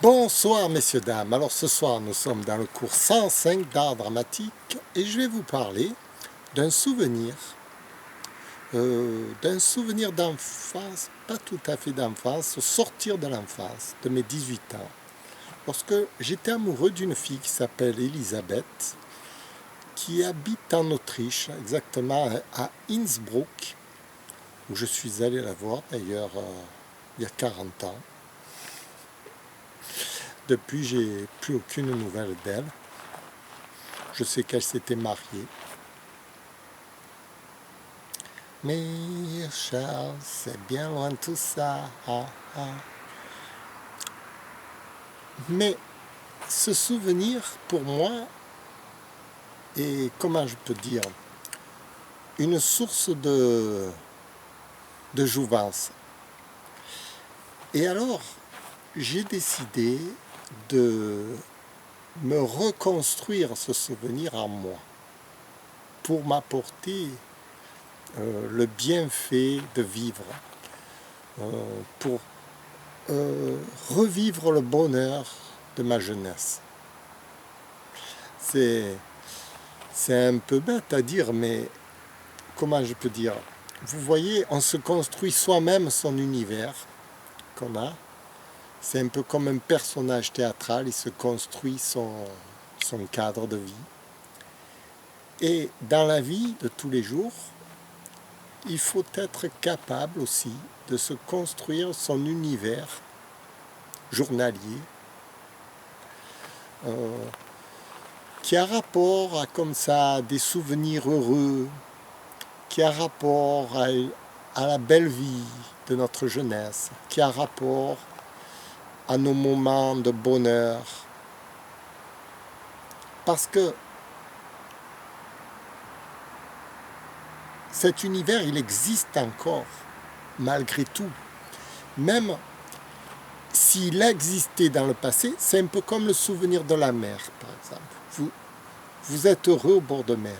Bonsoir messieurs, dames. Alors ce soir nous sommes dans le cours 105 d'art dramatique et je vais vous parler d'un souvenir d'enfance, pas tout à fait d'enfance, sortir de l'enfance, de mes 18 ans. Lorsque j'étais amoureux d'une fille qui s'appelle Elisabeth, qui habite en Autriche, exactement à Innsbruck, où je suis allé la voir d'ailleurs il y a 40 ans. Depuis, j'ai plus aucune nouvelle d'elle. Je sais qu'elle s'était mariée. Mais Charles, c'est bien loin tout ça. Mais ce souvenir, pour moi, est, comment je peux dire, une source de jouvence. Et alors, j'ai décidé de me reconstruire ce souvenir en moi pour m'apporter le bienfait de vivre, pour revivre le bonheur de ma jeunesse. C'est un peu bête à dire, mais comment je peux dire? Vous voyez, on se construit soi-même son univers qu'on a. C'est un peu comme un personnage théâtral, il se construit son cadre de vie. Et dans la vie de tous les jours, il faut être capable aussi de se construire son univers journalier qui a rapport à comme ça des souvenirs heureux, qui a rapport à la belle vie de notre jeunesse, qui a rapport à nos moments de bonheur. Parce que cet univers, il existe encore, malgré tout. Même s'il existait dans le passé, c'est un peu comme le souvenir de la mer, par exemple. Vous êtes heureux au bord de mer.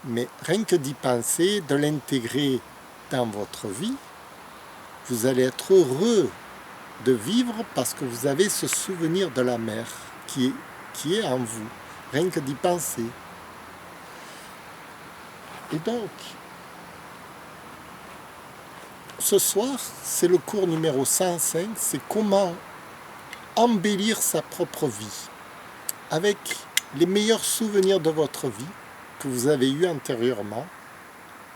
Mais rien que d'y penser, de l'intégrer dans votre vie, vous allez être heureux de vivre parce que vous avez ce souvenir de la mer qui est en vous, rien que d'y penser. Et donc, ce soir, c'est le cours numéro 105, c'est comment embellir sa propre vie avec les meilleurs souvenirs de votre vie que vous avez eus antérieurement,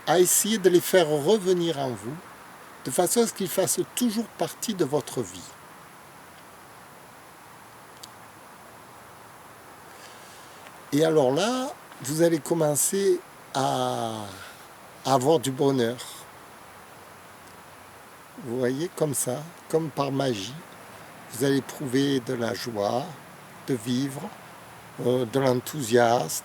à essayer de les faire revenir en vous, de façon à ce qu'ils fassent toujours partie de votre vie. Et alors là, vous allez commencer à avoir du bonheur. Vous voyez, comme ça, comme par magie, vous allez éprouver de la joie, de vivre, de l'enthousiasme.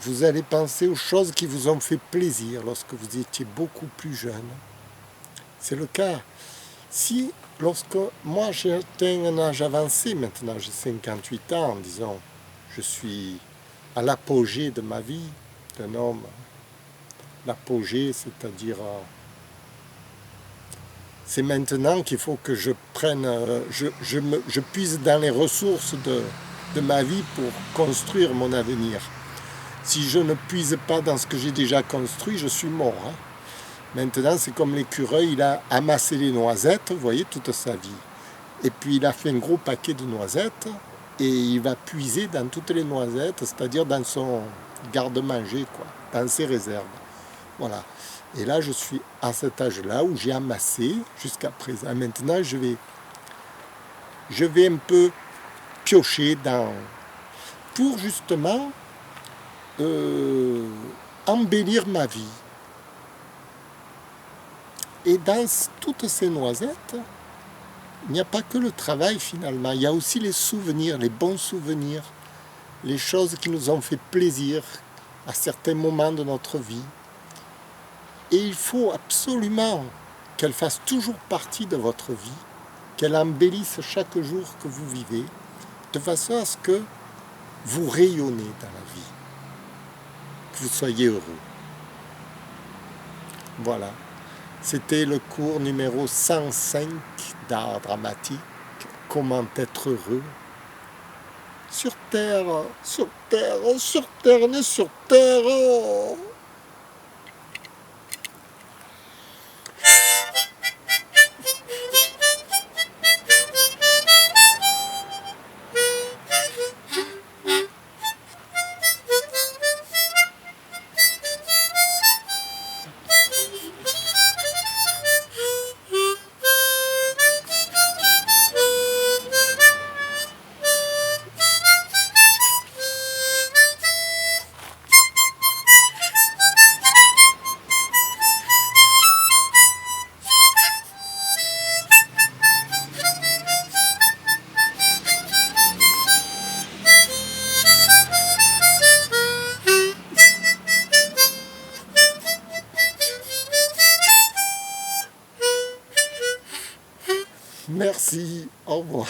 Vous allez penser aux choses qui vous ont fait plaisir lorsque vous étiez beaucoup plus jeune. C'est le cas. Si, lorsque moi j'ai atteint un âge avancé, maintenant j'ai 58 ans, disons, je suis à l'apogée de ma vie d'un homme. L'apogée, c'est-à-dire, c'est maintenant qu'il faut que je prenne, je puise dans les ressources de ma vie pour construire mon avenir. Si je ne puise pas dans ce que j'ai déjà construit, je suis mort. Maintenant, c'est comme l'écureuil, il a amassé les noisettes, vous voyez, toute sa vie. Et puis, il a fait un gros paquet de noisettes et il va puiser dans toutes les noisettes, c'est-à-dire dans son garde-manger, quoi, dans ses réserves. Voilà. Et là, je suis à cet âge-là où j'ai amassé jusqu'à présent. Maintenant, je vais un peu piocher pour justement embellir ma vie. Et dans toutes ces noisettes, il n'y a pas que le travail finalement, il y a aussi les souvenirs, les bons souvenirs, les choses qui nous ont fait plaisir à certains moments de notre vie. Et il faut absolument qu'elles fassent toujours partie de votre vie, qu'elles embellissent chaque jour que vous vivez, de façon à ce que vous rayonnez dans la vie, que vous soyez heureux. Voilà. C'était le cours numéro 105 d'art dramatique. Comment être heureux sur Terre, sur Terre, sur Terre, on est sur Terre. Oh. Merci, au revoir.